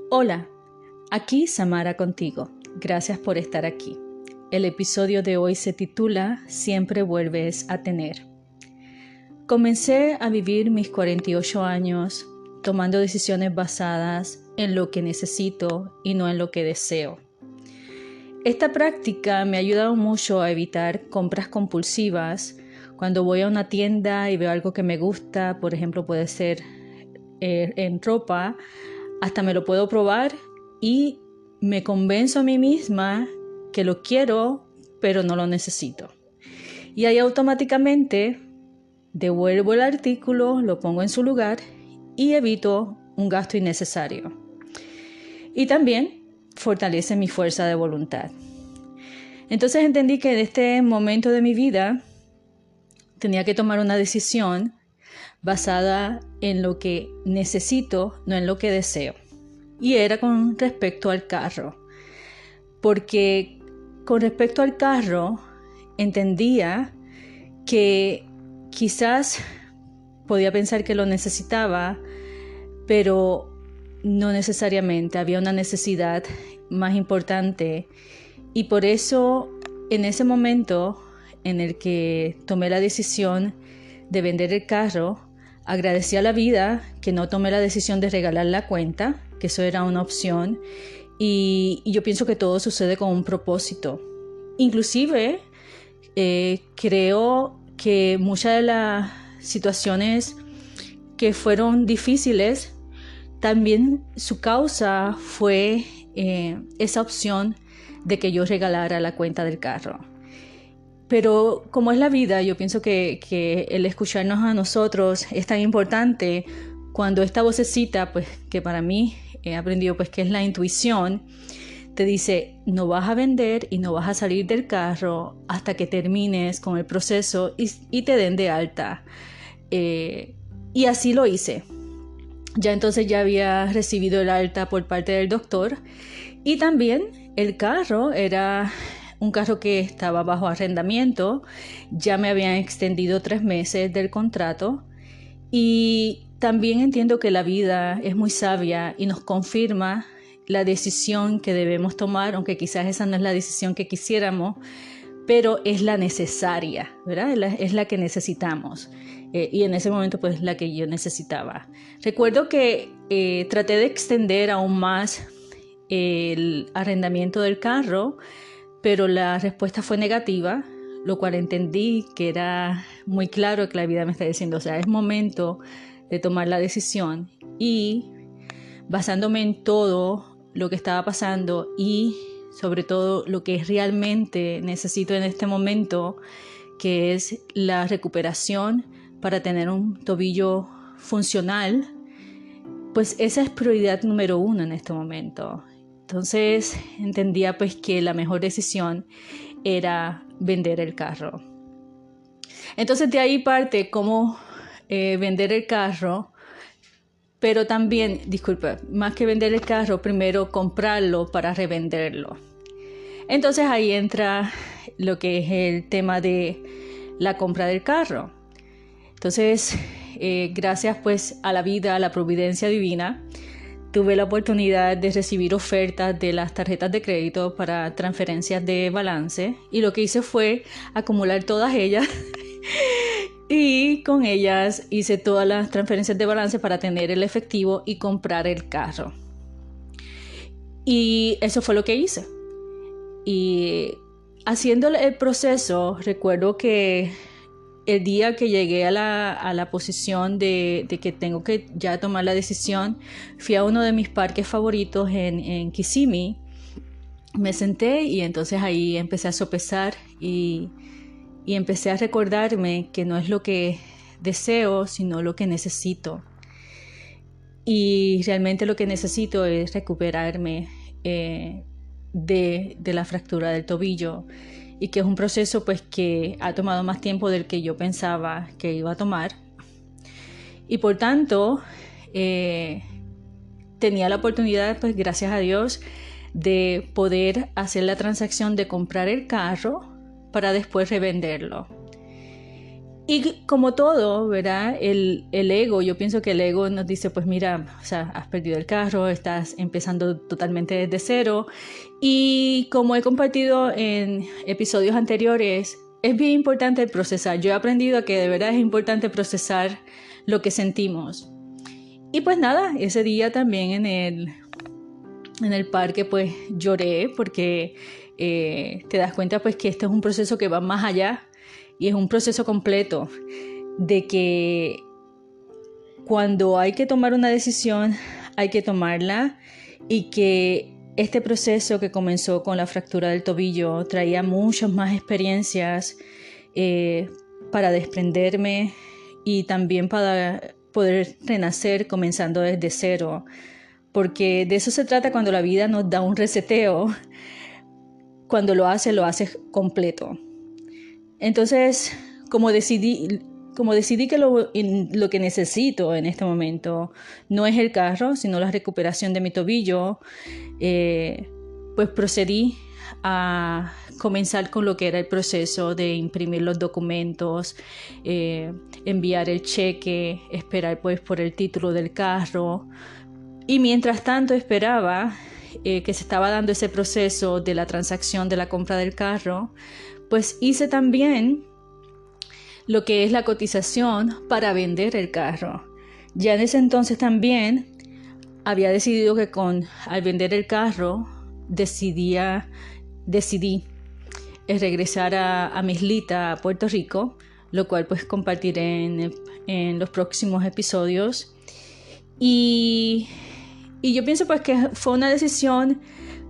Hola, aquí Samara contigo. Gracias por estar aquí. El episodio de hoy se titula Siempre vuelves a tener. Comencé a vivir mis 48 años tomando decisiones basadas en lo que necesito y no en lo que deseo. Esta práctica me ha ayudado mucho a evitar compras compulsivas. Cuando voy a una tienda y veo algo que me gusta, por ejemplo, puede ser en ropa, hasta me lo puedo probar y me convenzo a mí misma que lo quiero, pero no lo necesito. Y ahí automáticamente devuelvo el artículo, lo pongo en su lugar y evito un gasto innecesario. Y también fortalece mi fuerza de voluntad. Entonces entendí que en este momento de mi vida tenía que tomar una decisión basada en lo que necesito, no en lo que deseo. Y era con respecto al carro. Porque con respecto al carro entendía que quizás podía pensar que lo necesitaba, pero no necesariamente. Había una necesidad más importante. Y por eso, en ese momento en el que tomé la decisión de vender el carro, agradecí a la vida que no tomé la decisión de regalar la cuenta, que eso era una opción. Y yo pienso que todo sucede con un propósito. Inclusive, creo que muchas de las situaciones que fueron difíciles, también su causa fue esa opción de que yo regalara la cuenta del carro. Pero como es la vida, yo pienso que el escucharnos a nosotros es tan importante cuando esta vocecita, pues que para mí he aprendido pues que es la intuición, te dice no vas a vender y no vas a salir del carro hasta que termines con el proceso y te den de alta. Y así lo hice. Ya entonces ya había recibido el alta por parte del doctor y también el carro era un carro que estaba bajo arrendamiento. Ya me habían extendido 3 meses del contrato y también entiendo que la vida es muy sabia y nos confirma la decisión que debemos tomar, aunque quizás esa no es la decisión que quisiéramos, pero es la necesaria, ¿verdad? Es la que necesitamos. Y en ese momento pues la que yo necesitaba. Recuerdo que traté de extender aún más el arrendamiento del carro, pero la respuesta fue negativa, lo cual entendí que era muy claro que la vida me está diciendo, o sea, es momento de tomar la decisión. Y basándome en todo lo que estaba pasando y sobre todo lo que realmente necesito en este momento, que es la recuperación para tener un tobillo funcional, pues esa es prioridad número 1 en este momento. Entonces entendía pues que la mejor decisión era vender el carro. Entonces de ahí parte cómo vender el carro, pero también, más que vender el carro, primero comprarlo para revenderlo. Entonces ahí entra lo que es el tema de la compra del carro. Entonces, gracias pues a la vida, a la providencia divina, tuve la oportunidad de recibir ofertas de las tarjetas de crédito para transferencias de balance y lo que hice fue acumular todas ellas y con ellas hice todas las transferencias de balance para tener el efectivo y comprar el carro. Y eso fue lo que hice. Y haciendo el proceso, recuerdo que el día que llegué a la posición de que tengo que ya tomar la decisión, fui a uno de mis parques favoritos en Kissimmee. Me senté y entonces ahí empecé a sopesar y empecé a recordarme que no es lo que deseo, sino lo que necesito. Y realmente lo que necesito es recuperarme de la fractura del tobillo, y que es un proceso pues que ha tomado más tiempo del que yo pensaba que iba a tomar. Y por tanto, tenía la oportunidad, pues gracias a Dios, de poder hacer la transacción de comprar el carro para después revenderlo. Y como todo, ¿verdad? El ego, yo pienso que el ego nos dice, pues mira, o sea, has perdido el carro, estás empezando totalmente desde cero. Y como he compartido en episodios anteriores, es bien importante procesar. Yo he aprendido que de verdad es importante procesar lo que sentimos. Y pues nada, ese día también en el parque pues lloré porque te das cuenta pues que este es un proceso que va más allá y es un proceso completo de que cuando hay que tomar una decisión hay que tomarla y que este proceso que comenzó con la fractura del tobillo traía muchas más experiencias para desprenderme y también para poder renacer comenzando desde cero, porque de eso se trata cuando la vida nos da un reseteo. Cuando lo haces completo. Entonces, como decidí que lo que necesito en este momento no es el carro, sino la recuperación de mi tobillo, pues procedí a comenzar con lo que era el proceso de imprimir los documentos, enviar el cheque, esperar pues por el título del carro. Y mientras tanto esperaba que se estaba dando ese proceso de la transacción de la compra del carro, pues hice también lo que es la cotización para vender el carro. Ya en ese entonces también había decidido que al vender el carro decidí regresar a mi islita, a Puerto Rico, lo cual pues compartiré en los próximos episodios. Y yo pienso pues que fue una decisión,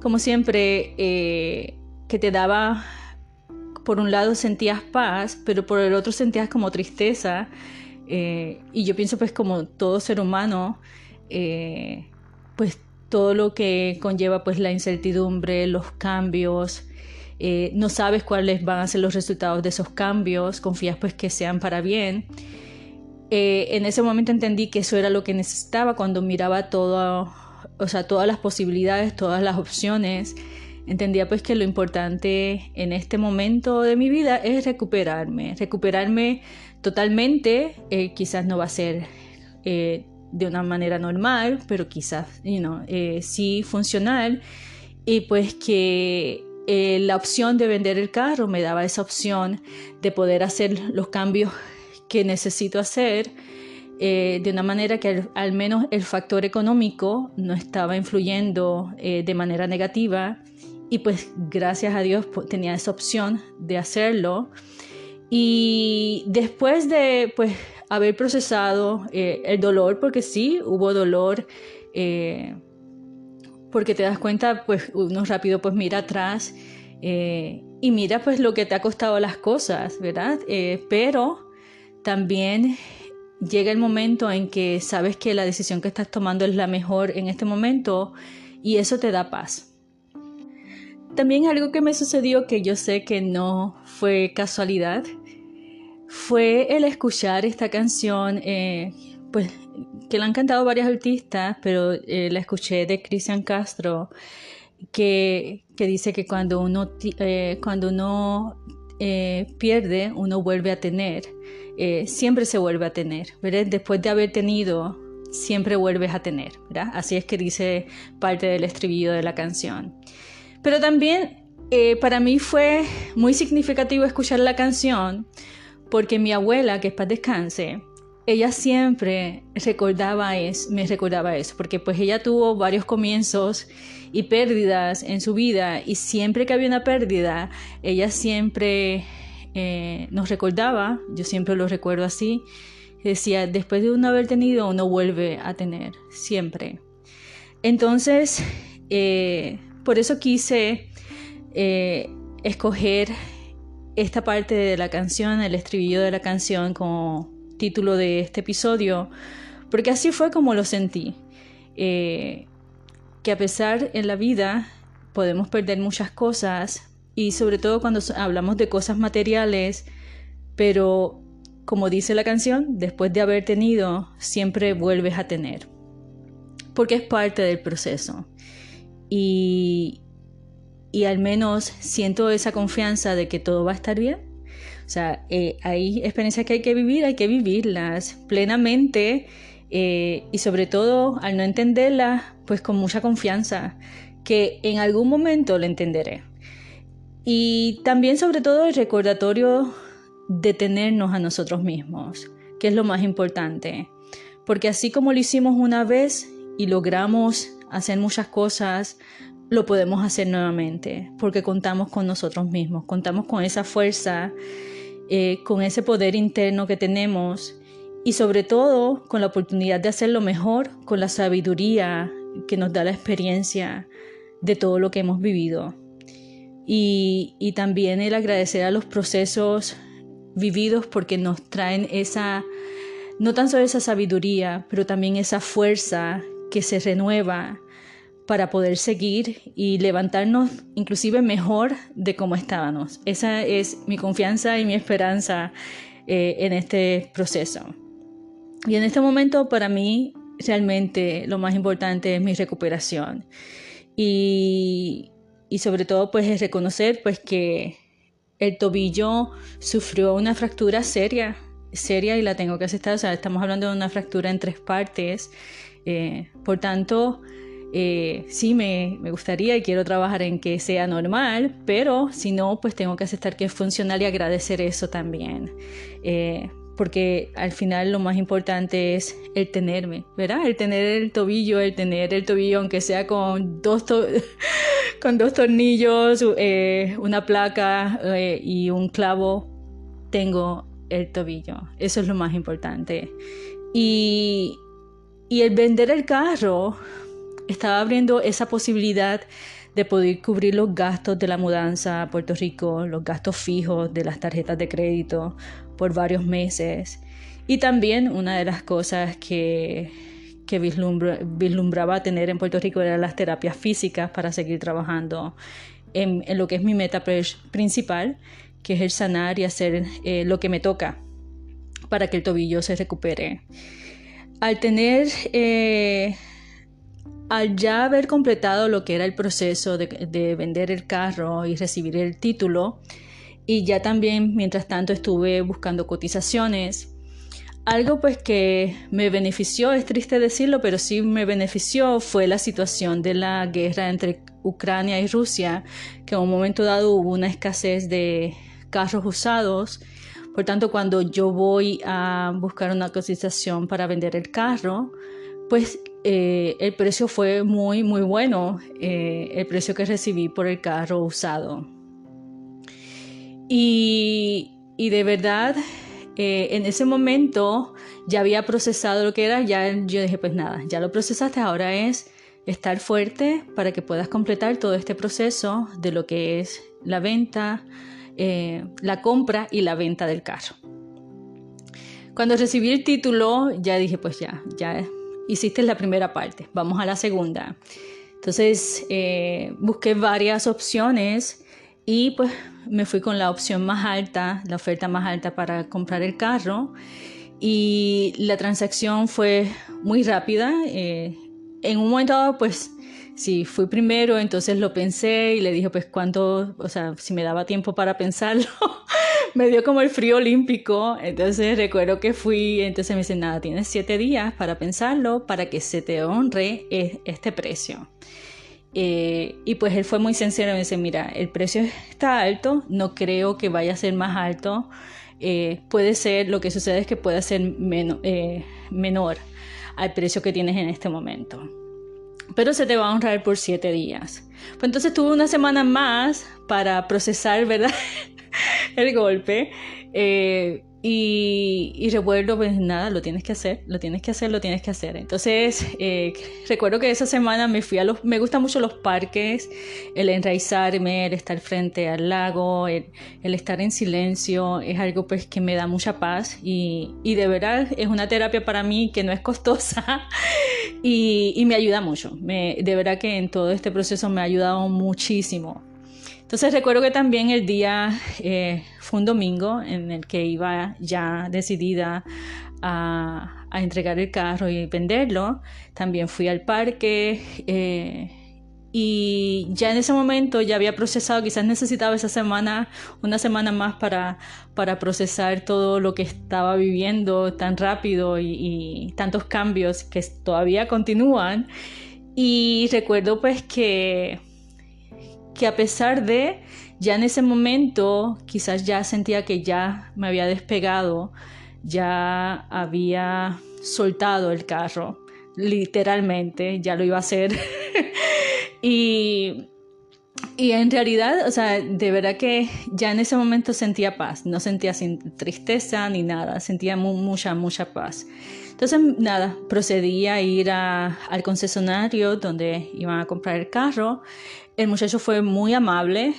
como siempre, que te daba, por un lado sentías paz, pero por el otro sentías como tristeza. Y yo pienso pues como todo ser humano, pues todo lo que conlleva pues la incertidumbre, los cambios, no sabes cuáles van a ser los resultados de esos cambios, confías pues que sean para bien. En ese momento entendí que eso era lo que necesitaba cuando miraba todas las posibilidades, todas las opciones. Entendía pues que lo importante en este momento de mi vida es recuperarme totalmente. Quizás no va a ser de una manera normal, pero quizás sí funcional, y pues que la opción de vender el carro me daba esa opción de poder hacer los cambios que necesito hacer de una manera que al menos el factor económico no estaba influyendo de manera negativa, y pues gracias a Dios tenía esa opción de hacerlo. Y después de pues haber procesado el dolor, porque sí, hubo dolor, porque te das cuenta, pues uno rápido pues mira atrás y mira pues lo que te ha costado las cosas, ¿verdad? Pero también llega el momento en que sabes que la decisión que estás tomando es la mejor en este momento, y eso te da paz. También algo que me sucedió, que yo sé que no fue casualidad, fue el escuchar esta canción, pues que la han cantado varios artistas, pero la escuché de Cristian Castro, que dice que cuando uno pierde, uno vuelve a tener. Siempre se vuelve a tener, ¿verdad? Después de haber tenido, siempre vuelves a tener, ¿verdad? Así es que dice parte del estribillo de la canción. Pero también para mí fue muy significativo escuchar la canción, porque mi abuela, que paz descanse, ella siempre me recordaba eso, porque pues ella tuvo varios comienzos y pérdidas en su vida, y siempre que había una pérdida, ella siempre nos recordaba. Yo siempre lo recuerdo así, decía, después de uno haber tenido, uno vuelve a tener, siempre. Entonces, por eso quise escoger esta parte de la canción, el estribillo de la canción, como título de este episodio, porque así fue como lo sentí. Que a pesar en la vida podemos perder muchas cosas, y sobre todo cuando hablamos de cosas materiales, pero como dice la canción, después de haber tenido, siempre vuelves a tener, porque es parte del proceso. Y al menos siento esa confianza de que todo va a estar bien. O sea, hay experiencias que hay que vivirlas plenamente y sobre todo al no entenderlas, pues con mucha confianza, que en algún momento lo entenderé. Y también sobre todo el recordatorio de tenernos a nosotros mismos, que es lo más importante. Porque así como lo hicimos una vez y logramos hacer muchas cosas, lo podemos hacer nuevamente, porque contamos con nosotros mismos, contamos con esa fuerza, con ese poder interno que tenemos y sobre todo con la oportunidad de hacerlo mejor, con la sabiduría que nos da la experiencia de todo lo que hemos vivido. Y también el agradecer a los procesos vividos porque nos traen esa, no tan solo esa sabiduría, pero también esa fuerza que se renueva para poder seguir y levantarnos inclusive mejor de cómo estábamos. Esa es mi confianza y mi esperanza en este proceso. Y en este momento para mí realmente lo más importante es mi recuperación. Y sobre todo pues es reconocer pues que el tobillo sufrió una fractura seria y la tengo que aceptar. O sea, estamos hablando de una fractura en 3 partes. Por tanto, sí me gustaría y quiero trabajar en que sea normal, pero si no, pues tengo que aceptar que es funcional y agradecer eso también. Porque al final lo más importante es el tenerme, ¿verdad? El tener el tobillo aunque sea con 2 tornillos, una placa y un clavo, tengo el tobillo. Eso es lo más importante. Y el vender el carro estaba abriendo esa posibilidad de poder cubrir los gastos de la mudanza a Puerto Rico, los gastos fijos de las tarjetas de crédito por varios meses. Y también una de las cosas que vislumbraba tener en Puerto Rico eran las terapias físicas para seguir trabajando en lo que es mi meta principal, que es el sanar y hacer lo que me toca para que el tobillo se recupere. Al ya haber completado lo que era el proceso de vender el carro y recibir el título, y ya también mientras tanto estuve buscando cotizaciones, algo pues que me benefició, es triste decirlo, pero sí me benefició, fue la situación de la guerra entre Ucrania y Rusia, que en un momento dado hubo una escasez de carros usados. Por tanto, cuando yo voy a buscar una cotización para vender el carro, pues el precio fue muy, muy bueno, el precio que recibí por el carro usado. Y de verdad, en ese momento ya había procesado lo que era, ya yo dije, pues nada, ya lo procesaste, ahora es estar fuerte para que puedas completar todo este proceso de lo que es la venta, la compra y la venta del carro. Cuando recibí el título, ya dije, pues ya hiciste la primera parte, vamos a la segunda. Entonces busqué varias opciones y pues me fui con la opción más alta, la oferta más alta para comprar el carro, y la transacción fue muy rápida. En un momento dado, pues sí, fui primero, entonces lo pensé y le dije pues cuánto, o sea, si me daba tiempo para pensarlo. Me dio como el frío olímpico, entonces recuerdo que fui, entonces me dice, nada, tienes 7 días para pensarlo, para que se te honre este precio. Y pues él fue muy sincero, me dice, mira, el precio está alto, no creo que vaya a ser más alto, puede ser, lo que sucede es que puede ser menor al precio que tienes en este momento, pero se te va a honrar por 7 días. Pues entonces tuve una semana más para procesar, ¿verdad? El golpe, y recuerdo, pues nada, lo tienes que hacer. Entonces recuerdo que esa semana me fui me gustan mucho los parques, el enraizarme, el estar frente al lago, el estar en silencio, es algo pues que me da mucha paz y de verdad es una terapia para mí que no es costosa y me ayuda mucho. De verdad que en todo este proceso me ha ayudado muchísimo. Entonces recuerdo que también el día fue un domingo en el que iba ya decidida a entregar el carro y venderlo. También fui al parque y ya en ese momento ya había procesado, quizás necesitaba una semana más para procesar todo lo que estaba viviendo tan rápido y tantos cambios que todavía continúan. Y recuerdo pues que a pesar de, ya en ese momento quizás ya sentía que ya me había despegado, ya había soltado el carro, literalmente, ya lo iba a hacer. Y en realidad, o sea, de verdad que ya en ese momento sentía paz, no sentía tristeza ni nada, sentía mucha paz. Entonces, nada, procedí a ir al concesionario donde iban a comprar el carro. El muchacho fue muy amable,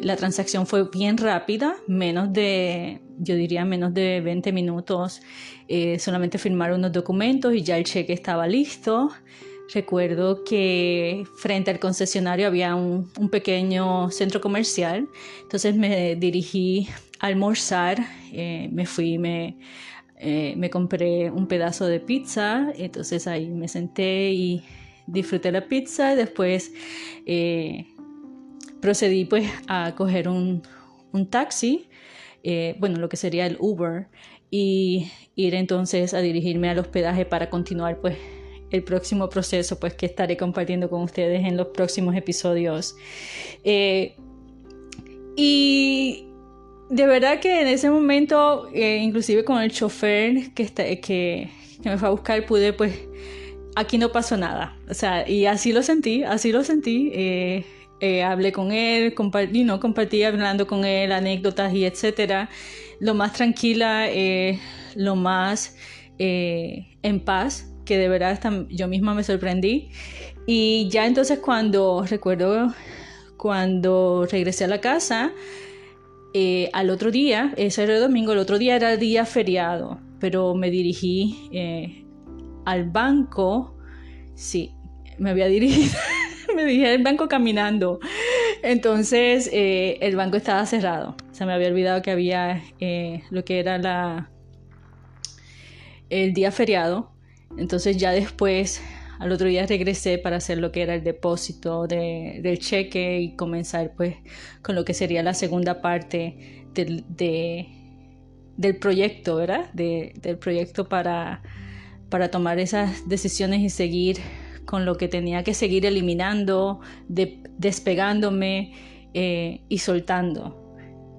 la transacción fue bien rápida, yo diría menos de 20 minutos, solamente firmaron unos documentos y ya el cheque estaba listo. Recuerdo que frente al concesionario había un pequeño centro comercial, entonces me dirigí a almorzar, me compré un pedazo de pizza, entonces ahí me senté y disfruté la pizza y después procedí pues a coger un taxi, lo que sería el Uber, y ir entonces a dirigirme al hospedaje para continuar pues el próximo proceso pues que estaré compartiendo con ustedes en los próximos episodios. Y de verdad que en ese momento, inclusive con el chofer que me fue a buscar, pude pues, aquí no pasó nada. O sea, y así lo sentí. Hablé con él, compartí hablando con él anécdotas y etcétera. Lo más tranquila, lo más en paz, que de verdad yo misma me sorprendí. Y ya entonces recuerdo cuando regresé a la casa, al otro día, ese era el domingo, el otro día era el día feriado, pero me dirigí al banco, sí, me había dirigido, me dirigí al banco caminando, entonces el banco estaba cerrado, se me había olvidado que había lo que era el día feriado, entonces ya después al otro día regresé para hacer lo que era el depósito del cheque y comenzar pues con lo que sería la segunda parte del proyecto, ¿verdad? Del proyecto para tomar esas decisiones y seguir con lo que tenía que seguir eliminando, despegándome y soltando.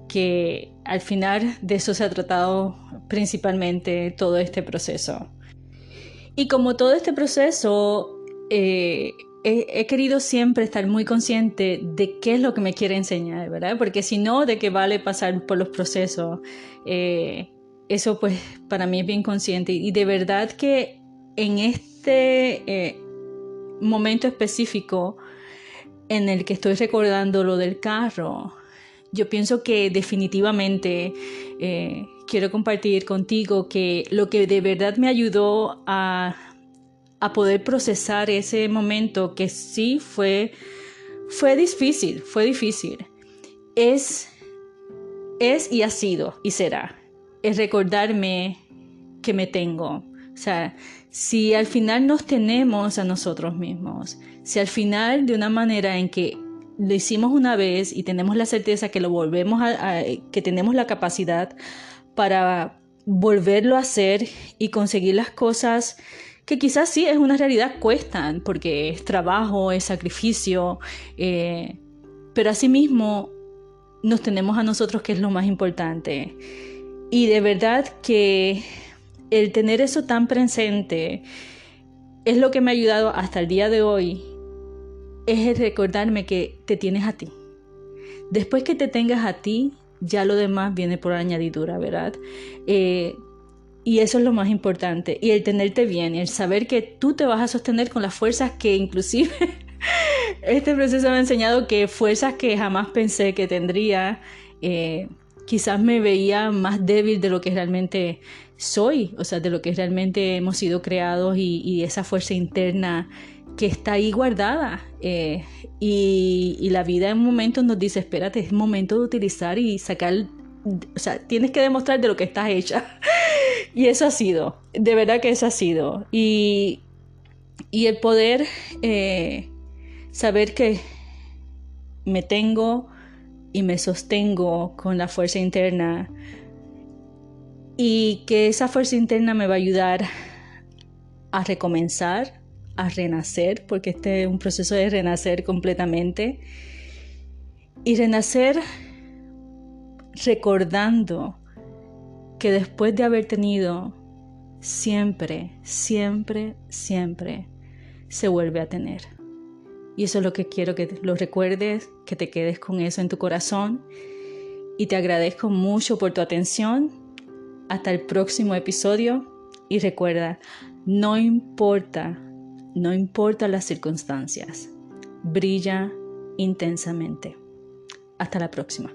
Que al final de eso se ha tratado principalmente todo este proceso. Y como todo este proceso, he querido siempre estar muy consciente de qué es lo que me quiere enseñar, ¿verdad? Porque si no, ¿de qué vale pasar por los procesos? Eso pues para mí es bien consciente. Y de verdad que en este momento específico en el que estoy recordando lo del carro, yo pienso que definitivamente quiero compartir contigo que lo que de verdad me ayudó a poder procesar ese momento, que sí fue difícil, es y ha sido y será, es recordarme que me tengo. O sea, si al final nos tenemos a nosotros mismos, si al final de una manera en que lo hicimos una vez y tenemos la certeza que lo volvemos que tenemos la capacidad para volverlo a hacer y conseguir las cosas que quizás sí es una realidad, cuestan, porque es trabajo, es sacrificio, pero asimismo nos tenemos a nosotros, que es lo más importante. Y de verdad que el tener eso tan presente es lo que me ha ayudado hasta el día de hoy, es el recordarme que te tienes a ti. Después que te tengas a ti, ya lo demás viene por añadidura, ¿verdad? Y eso es lo más importante. Y el tenerte bien, el saber que tú te vas a sostener con las fuerzas que inclusive este proceso me ha enseñado, que fuerzas que jamás pensé que tendría. Quizás me veía más débil de lo que realmente soy, o sea, de lo que realmente hemos sido creados, y esa fuerza interna que está ahí guardada, y la vida en momentos nos dice, espérate, es momento de utilizar y sacar, o sea, tienes que demostrar de lo que estás hecha. Y eso ha sido, de verdad que eso ha sido, y el poder saber que me tengo y me sostengo con la fuerza interna y que esa fuerza interna me va a ayudar a recomenzar, a renacer, porque este es un proceso de renacer completamente y renacer recordando que después de haber tenido, siempre, siempre, siempre se vuelve a tener. Y eso es lo que quiero que lo recuerdes, que te quedes con eso en tu corazón. Y te agradezco mucho por tu atención. Hasta el próximo episodio. Y recuerda, no importa las circunstancias. Brilla intensamente. Hasta la próxima.